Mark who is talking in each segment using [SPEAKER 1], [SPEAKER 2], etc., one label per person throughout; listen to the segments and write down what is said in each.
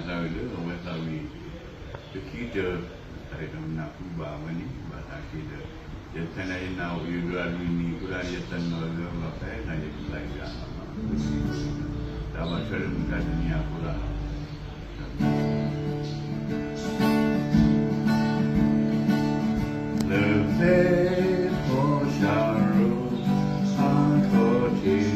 [SPEAKER 1] Nazarule, Wasawi, the Kita, I don't know who Bamani, but I see the Tanay now, you are doing Nikula, yet another affair, and it's like that. That was very good in Yakura. The faithful shall rule uncourteous.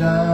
[SPEAKER 1] Yeah.